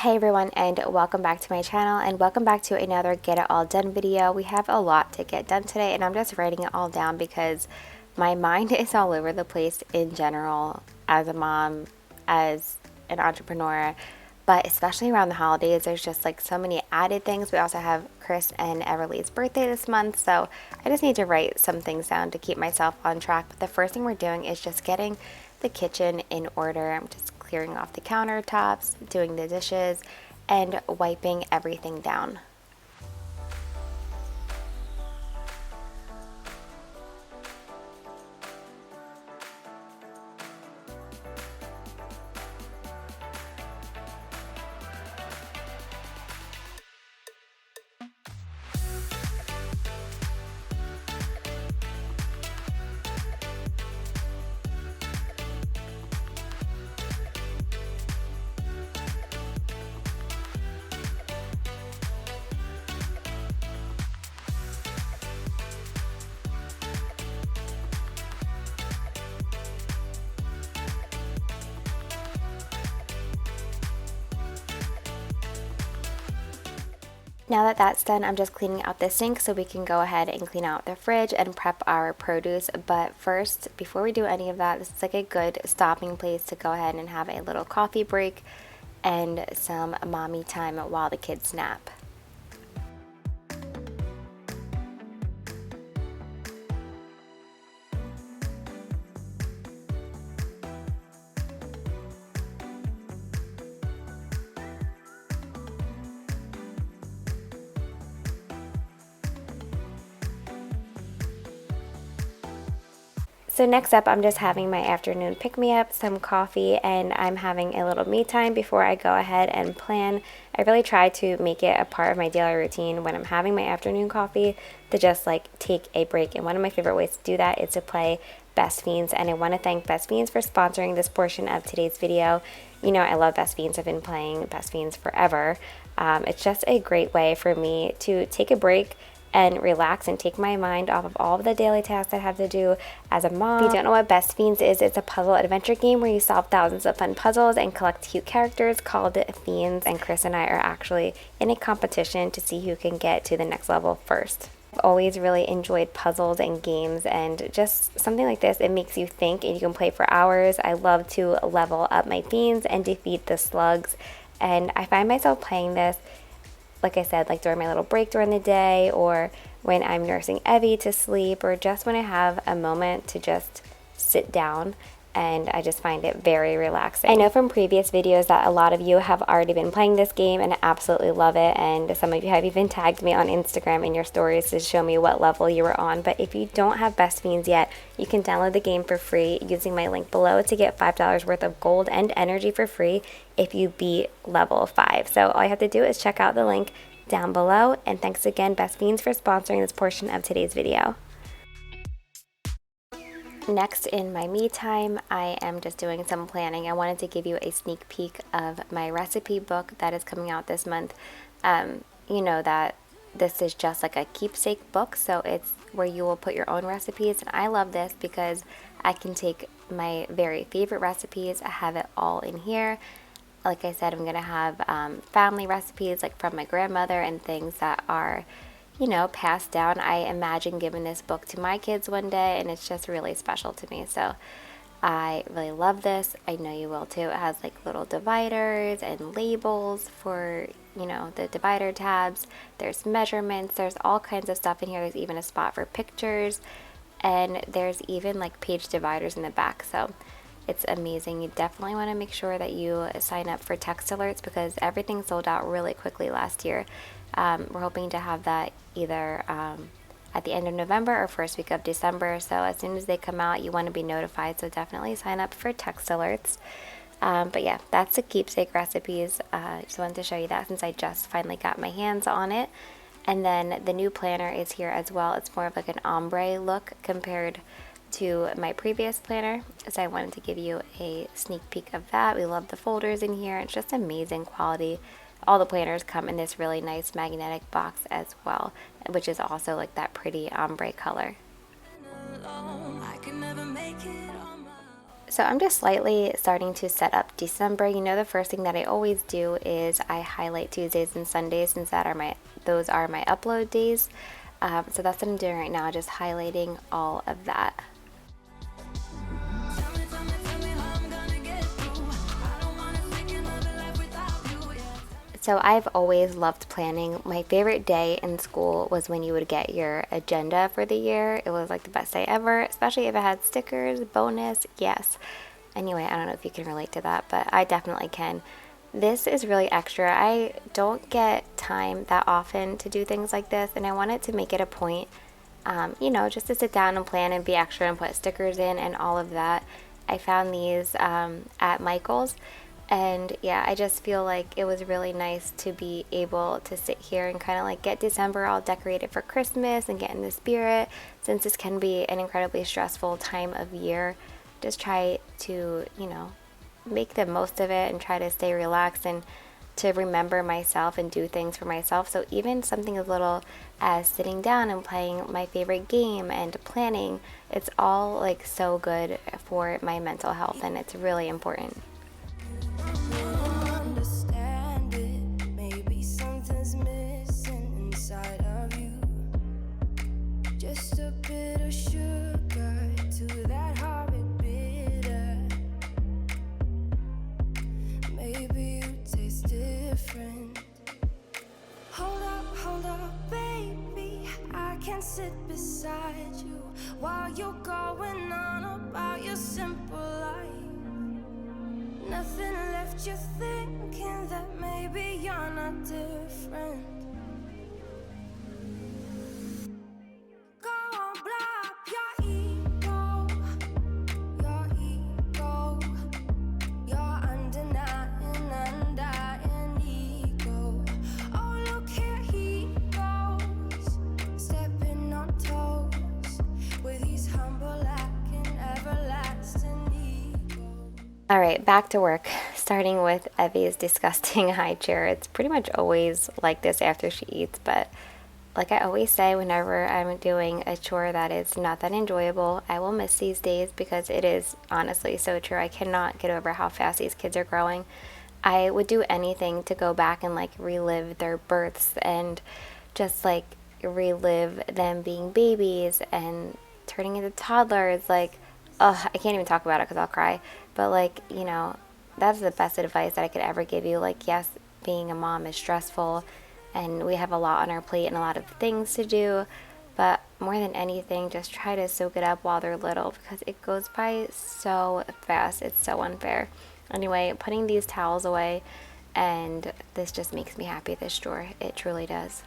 Hey everyone, and welcome back to my channel, and welcome back to another Get It All Done video. We have a lot to get done today, and I'm just writing it all down because my mind is all over the place in general as a mom, as an entrepreneur, but especially around the holidays, there's just like so many added things. We also have Chris and Everly's birthday this month, so I just need to write some things down to keep myself on track. But the first thing we're doing is just getting the kitchen in order. I'm just clearing off the countertops, doing the dishes, and wiping everything down. Now that that's done, I'm just cleaning out the sink so we can go ahead and clean out the fridge and prep our produce. But first, before we do any of that, this is like a good stopping place to go ahead and have a little coffee break and some mommy time while the kids nap. So next up, I'm just having my afternoon pick-me-up, some coffee, and I'm having a little me time before I go ahead and plan. I really try to make it a part of my daily routine when I'm having my afternoon coffee to just like take a break. And one of my favorite ways to do that is to play Best Fiends, and I want to thank Best Fiends for sponsoring this portion of today's video. You know, I love Best Fiends. I've been playing Best Fiends forever. It's just a great way for me to take a break and relax and take my mind off of all of the daily tasks I have to do as a mom. If you don't know what Best Fiends is, it's a puzzle adventure game where you solve thousands of fun puzzles and collect cute characters called Fiends, and Chris and I are actually in a competition to see who can get to the next level first. I've always really enjoyed puzzles and games, and just something like this, it makes you think and you can play for hours. I love to level up my fiends and defeat the slugs, and I find myself playing this, like I said, like during my little break during the day, or when I'm nursing Evie to sleep, or just when I have a moment to just sit down, and I just find it very relaxing. I know from previous videos that a lot of you have already been playing this game and absolutely love it, and some of you have even tagged me on Instagram in your stories to show me what level you were on. But if you don't have Best Fiends yet, you can download the game for free using my link below to get $5 worth of gold and energy for free if you beat level 5. So all you have to do is check out the link down below, and thanks again Best Fiends for sponsoring this portion of today's video. Next, in my me time, I am just doing some planning. I wanted to give you a sneak peek of my recipe book that is coming out this month. You know that this is just like a keepsake book, so it's where you will put your own recipes, and I love this because I can take my very favorite recipes. I have it all in here. Like I said, I'm going to have family recipes like from my grandmother and things that are, you know, passed down. I imagine giving this book to my kids one day, and it's just really special to me. So I really love this. I know you will too. It has like little dividers and labels for, you know, the divider tabs. There's measurements. There's all kinds of stuff in here. There's even a spot for pictures, and there's even like page dividers in the back. So it's amazing. You definitely want to make sure that you sign up for text alerts because everything sold out really quickly last year. We're hoping to have that either at the end of November or first week of December. So as soon as they come out, you want to be notified. So definitely sign up for text alerts. But yeah, that's the keepsake recipes. Just wanted to show you that since I just finally got my hands on it. And then the new planner is here as well. It's more of like an ombre look compared to my previous planner, so I wanted to give you a sneak peek of that. We love the folders in here. It's just amazing quality. All the planners come in this really nice magnetic box as well, which is also like that pretty ombre color. So I'm just slightly starting to set up December. You know, the first thing that I always do is I highlight Tuesdays and Sundays, since those are my upload days. So that's what I'm doing right now, just highlighting all of that. So I've always loved planning. My favorite day in school was when you would get your agenda for the year. It was like the best day ever, especially if it had stickers, bonus, yes. Anyway, I don't know if you can relate to that, but I definitely can. This is really extra. I don't get time that often to do things like this, and I wanted to make it a point, just to sit down and plan and be extra and put stickers in and all of that. I found these at Michael's. And yeah, I just feel like it was really nice to be able to sit here and kind of like get December all decorated for Christmas and get in the spirit, since this can be an incredibly stressful time of year. Just try to, make the most of it and try to stay relaxed and to remember myself and do things for myself. So even something as little as sitting down and playing my favorite game and planning, it's all like so good for my mental health, and it's really important. Just a bit of sugar to that horrid bitter. Maybe you taste different. Hold up, baby. I can sit beside you while you're going on about your simple life. Nothing left you thinking that maybe you're not different. All right, back to work, starting with Evie's disgusting high chair. It's pretty much always like this after she eats, but like I always say, whenever I'm doing a chore that is not that enjoyable, I will miss these days, because it is honestly so true. I cannot get over how fast these kids are growing. I would do anything to go back and like relive their births and just like relive them being babies and turning into toddlers. Like, ugh, I can't even talk about it because I'll cry. But like, that's the best advice that I could ever give you. Like, yes, being a mom is stressful and we have a lot on our plate and a lot of things to do, but more than anything, just try to soak it up while they're little, because it goes by so fast. It's so unfair. Anyway, putting these towels away, and this just makes me happy, this drawer. It truly does.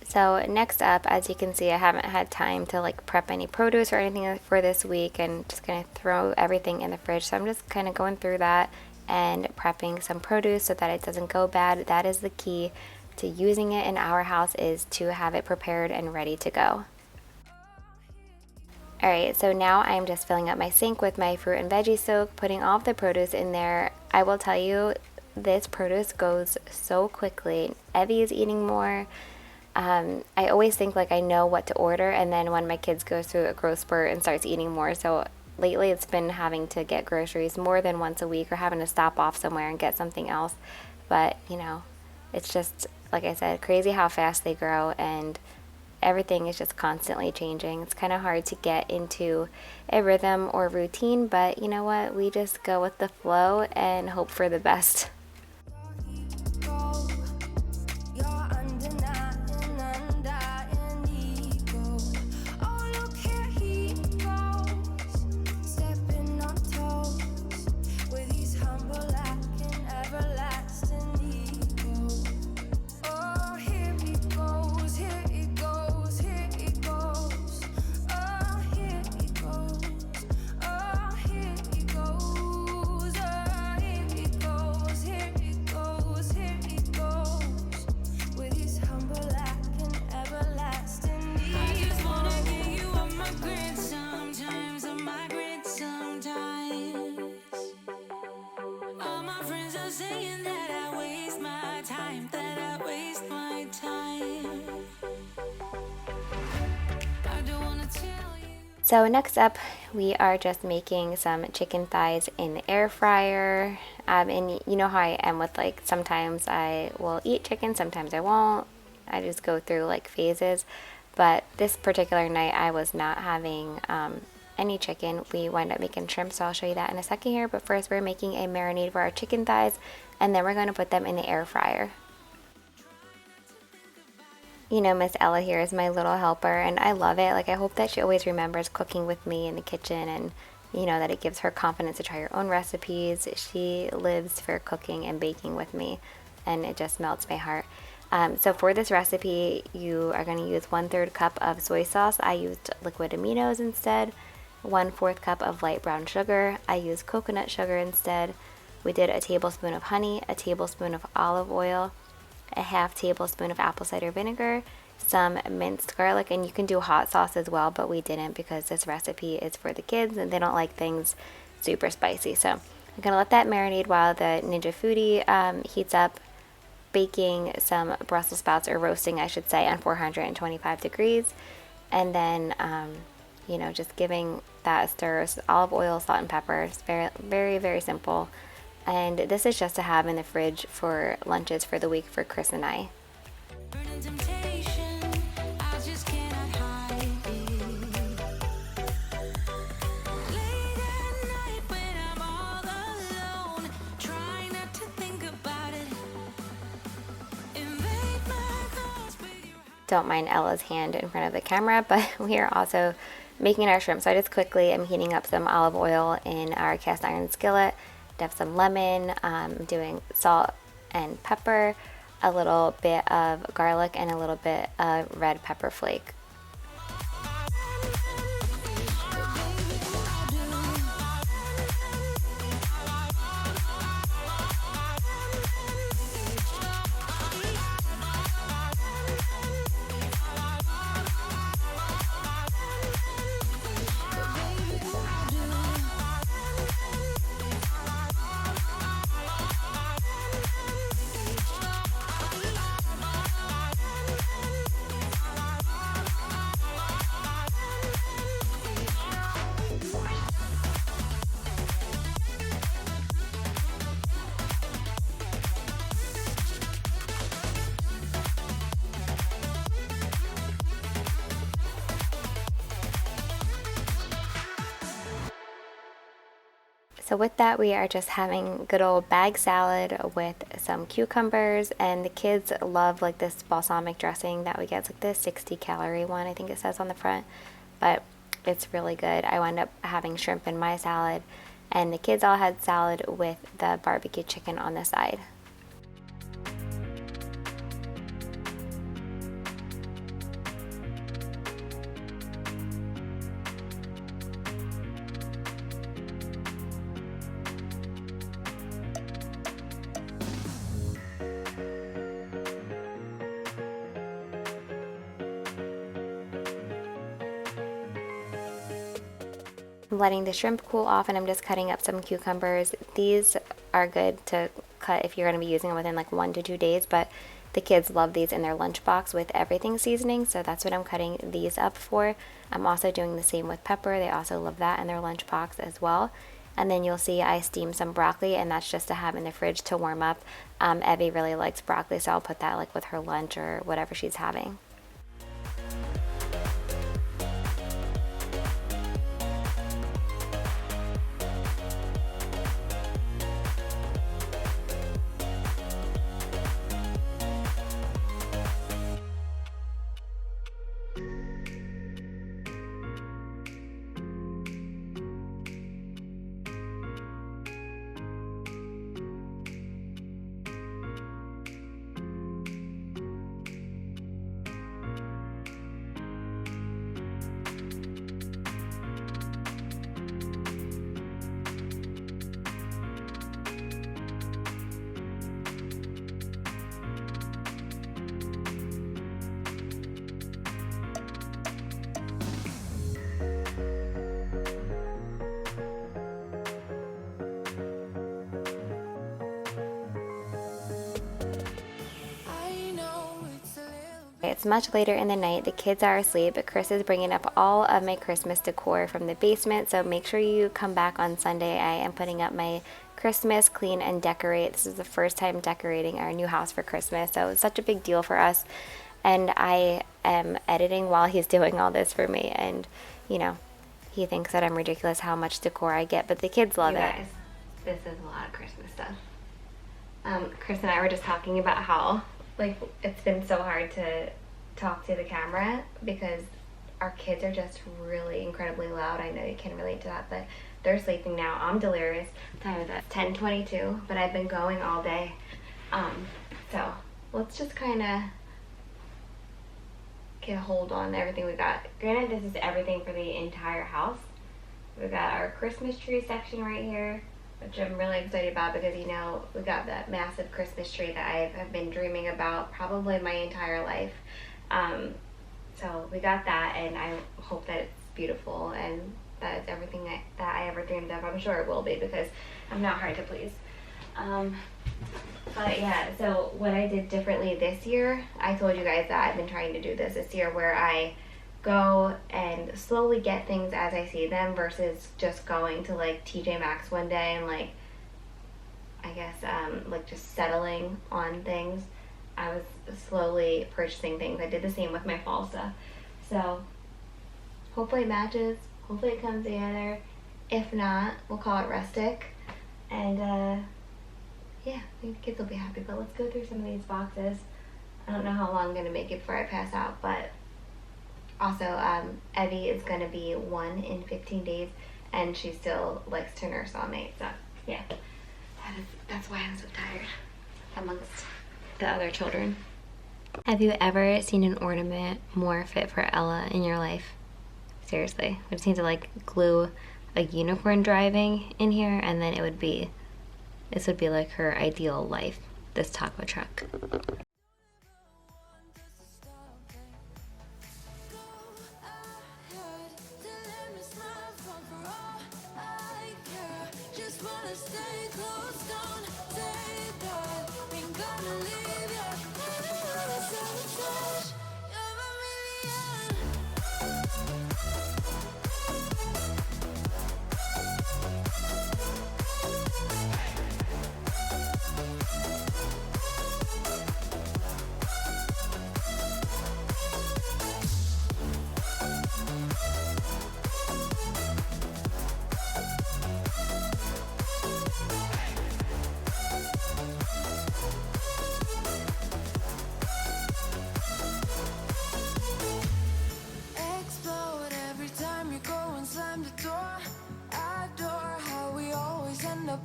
So next up, as you can see, I haven't had time to like prep any produce or anything for this week, and just gonna throw everything in the fridge. So I'm just kind of going through that and prepping some produce so that it doesn't go bad. That is the key to using it in our house, is to have it prepared and ready to go. Alright, so now I'm just filling up my sink with my fruit and veggie soak, putting all of the produce in there. I will tell you, this produce goes so quickly. Evie is eating more. I always think like I know what to order, and then when my kids go through a growth spurt and starts eating more, so lately it's been having to get groceries more than once a week, or having to stop off somewhere and get something else. But it's just, like I said, crazy how fast they grow, and everything is just constantly changing. It's kind of hard to get into a rhythm or routine, but you know what, we just go with the flow and hope for the best. So next up, We are just making some chicken thighs in the air fryer. And you know how I am with like sometimes I will eat chicken, sometimes I won't. I just go through like phases. But this particular night I was not having any chicken. We wind up making shrimp, so I'll show you that in a second here. But first we're making a marinade for our chicken thighs, and then we're going to put them in the air fryer. You know, Miss Ella here is my little helper, and I love it. Like, I hope that she always remembers cooking with me in the kitchen, and you know, that it gives her confidence to try her own recipes. She lives for cooking and baking with me, and it just melts my heart. So for this recipe, you are going to use 1/3 cup of soy sauce. I used liquid aminos instead. 1/4 cup of light brown sugar. I used coconut sugar instead. We did a tablespoon of honey, a tablespoon of olive oil, a half tablespoon of apple cider vinegar, some minced garlic, and you can do hot sauce as well, but we didn't because this recipe is for the kids and they don't like things super spicy. So I'm gonna let that marinate while the Ninja Foodie heats up, baking some Brussels sprouts, or roasting I should say, on 425 degrees, and then you know, just giving that a stir. Olive oil, salt and pepper. It's very, very, very simple. And this is just to have in the fridge for lunches for the week for Chris and I. Don't mind Ella's hand in front of the camera, but we are also making our shrimp. So I just quickly am heating up some olive oil in our cast iron skillet. Have some lemon, doing salt and pepper, a little bit of garlic, and a little bit of red pepper flake. So with that, we are just having good old bag salad with some cucumbers, and the kids love like this balsamic dressing that we get. It's like the 60-calorie one, I think it says on the front, but it's really good. I wound up having shrimp in my salad, and the kids all had salad with the barbecue chicken on the side. I'm letting the shrimp cool off, and I'm just cutting up some cucumbers. These are good to cut if you're going to be using them within like 1 to 2 days, but the kids love these in their lunchbox with everything seasoning, so that's what I'm cutting these up for. I'm also doing the same with pepper. They also love that in their lunchbox as well. And then you'll see I steamed some broccoli, and that's just to have in the fridge to warm up. Evie really likes broccoli, so I'll put that like with her lunch or whatever she's having. It's much later in the night. The kids are asleep, but Chris is bringing up all of my Christmas decor from the basement, so make sure you come back on Sunday. I am putting up my Christmas clean and decorate. This is the first time decorating our new house for Christmas, so it's such a big deal for us. And I am editing while he's doing all this for me, and you know, he thinks that I'm ridiculous how much decor I get, but the kids love it. This is a lot of Christmas stuff. Chris and I were just talking about how like it's been so hard to talk to the camera because our kids are just really incredibly loud. I know you can relate to that, but they're sleeping now. I'm delirious. What time is it? 10:22, but I've been going all day. So let's just kind of get a hold on everything we got. Granted, this is everything for the entire house. We've got our Christmas tree section right here, which I'm really excited about because, you know, we got that massive Christmas tree that I have been dreaming about probably my entire life. So we got that, and I hope that it's beautiful and that it's everything that I ever dreamed of. I'm sure it will be because I'm not hard to please. But yeah, so what I did differently this year, I told you guys that I've been trying to do this year where I go and slowly get things as I see them versus just going to like TJ Maxx one day and like, I guess, like just settling on things. I was slowly purchasing things. I did the same with my fall stuff. So hopefully it matches, hopefully it comes together. If not, we'll call it rustic. And yeah, I think the kids will be happy, but let's go through some of these boxes. I don't know how long I'm going to make it before I pass out, but also, Evie is going to be 1 in 15 days, and she still likes to nurse all night, so yeah, that's why I'm so tired amongst the other children. Have you ever seen an ornament more fit for Ella in your life? Seriously, we just need to like glue a unicorn driving in here, and then this would be like her ideal life, this taco truck.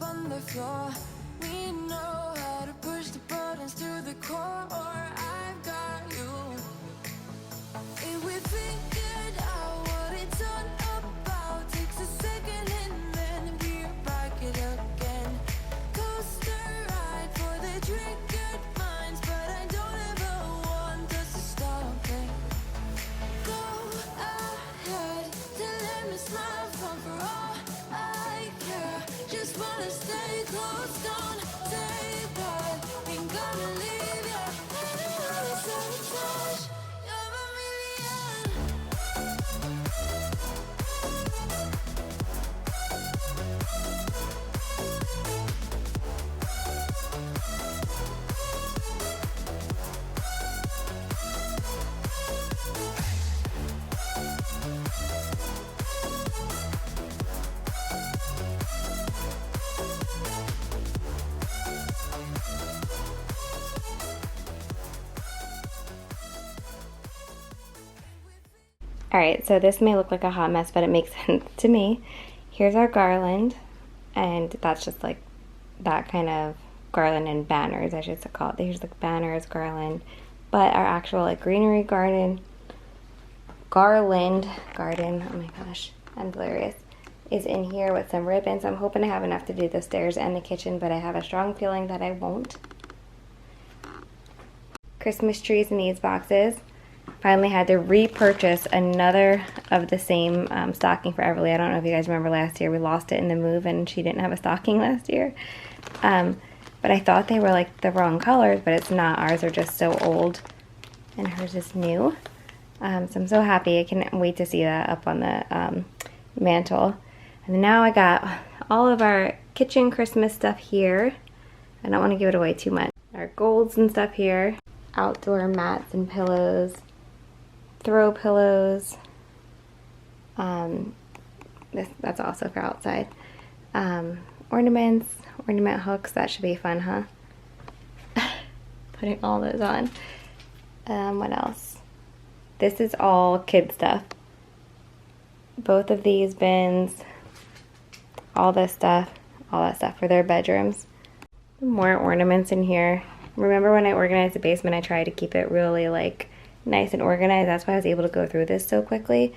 On the floor, we know how to push the buttons to the core. I've got you. If we figured out what it's all about, takes a second and then we're back it again. Coaster ride for the triggered minds, but I don't ever want us to stop it. Go ahead, to let me smile for all I care. Just wanna stay close, don't say bye. Ain't gonna leave ya. Another touch, you're a million. Alright, so this may look like a hot mess, but it makes sense to me. Here's our garland, and that's just like that kind of garland and banners, I should call it. Here's like banners, garland, but our actual like greenery garden, oh my gosh, I'm delirious, is in here with some ribbons. I'm hoping to have enough to do the stairs and the kitchen, but I have a strong feeling that I won't. Christmas trees in these boxes. Finally had to repurchase another of the same stocking for Everly. I don't know if you guys remember last year. We lost it in the move and she didn't have a stocking last year. But I thought they were like the wrong colors, but it's not. Ours are just so old and hers is new. So I'm so happy. I can't wait to see that up on the mantle. And now I got all of our kitchen Christmas stuff here. I don't want to give it away too much. Our golds and stuff here. Outdoor mats and pillows. Throw pillows. That's also for outside. Ornaments, ornament hooks. That should be fun, huh? Putting all those on. What else? This is all kid stuff. Both of these bins, all this stuff, all that stuff for their bedrooms. More ornaments in here. Remember when I organized the basement, I tried to keep it really like nice and organized. That's why I was able to go through this so quickly.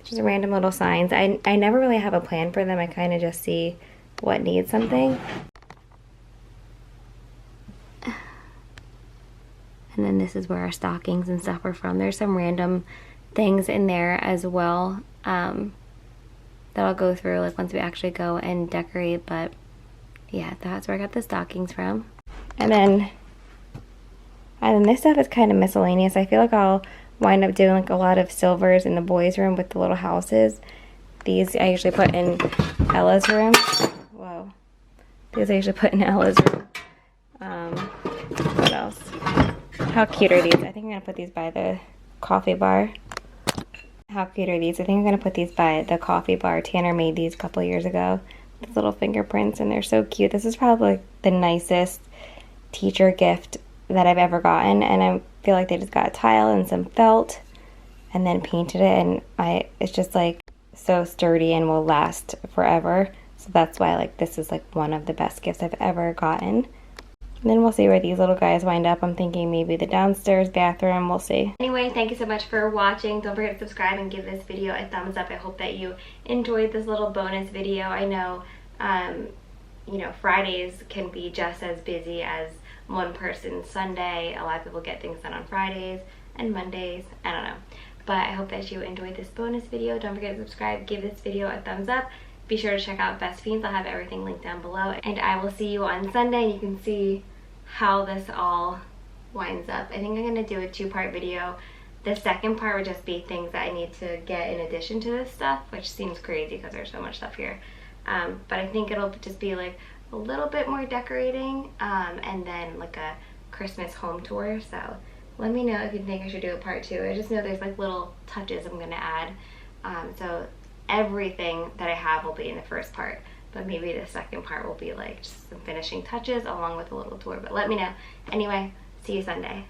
Just random little signs. I never really have a plan for them. I kind of just see what needs something. And then this is where our stockings and stuff are from. There's some random things in there as well that I'll go through like once we actually go and decorate. But yeah, that's where I got the stockings from. And then this stuff is kind of miscellaneous. I feel like I'll wind up doing like a lot of silvers in the boys' room with the little houses. These I usually put in Ella's room. Whoa. These I usually put in Ella's room. What else? How cute are these? I think I'm going to put these by the coffee bar. How cute are these? I think I'm going to put these by the coffee bar. Tanner made these a couple years ago. These little fingerprints, and they're so cute. This is probably like the nicest teacher gift that I've ever gotten, and I feel like they just got a tile and some felt and then painted it, and it's just like so sturdy and will last forever. So that's why like this is like one of the best gifts I've ever gotten. And then we'll see where these little guys wind up. I'm thinking maybe the downstairs bathroom. We'll see. Anyway, thank you so much for watching. Don't forget to subscribe and give this video a thumbs up. I hope that you enjoyed this little bonus video. I know, you know, Fridays can be just as busy as one person's Sunday. A lot of people get things done on Fridays and Mondays. I don't know. But I hope that you enjoyed this bonus video. Don't forget to subscribe. Give this video a thumbs up. Be sure to check out Best Fiends. I'll have everything linked down below. And I will see you on Sunday, and you can see how this all winds up. I think I'm going to do a two-part video. The second part would just be things that I need to get in addition to this stuff, which seems crazy because there's so much stuff here. But I think it'll just be like a little bit more decorating, and then like a Christmas home tour. So let me know if you think I should do a part 2. I just know there's like little touches I'm going to add. So everything that I have will be in the first part, but maybe the second part will be like just some finishing touches along with a little tour. But let me know. Anyway, see you Sunday.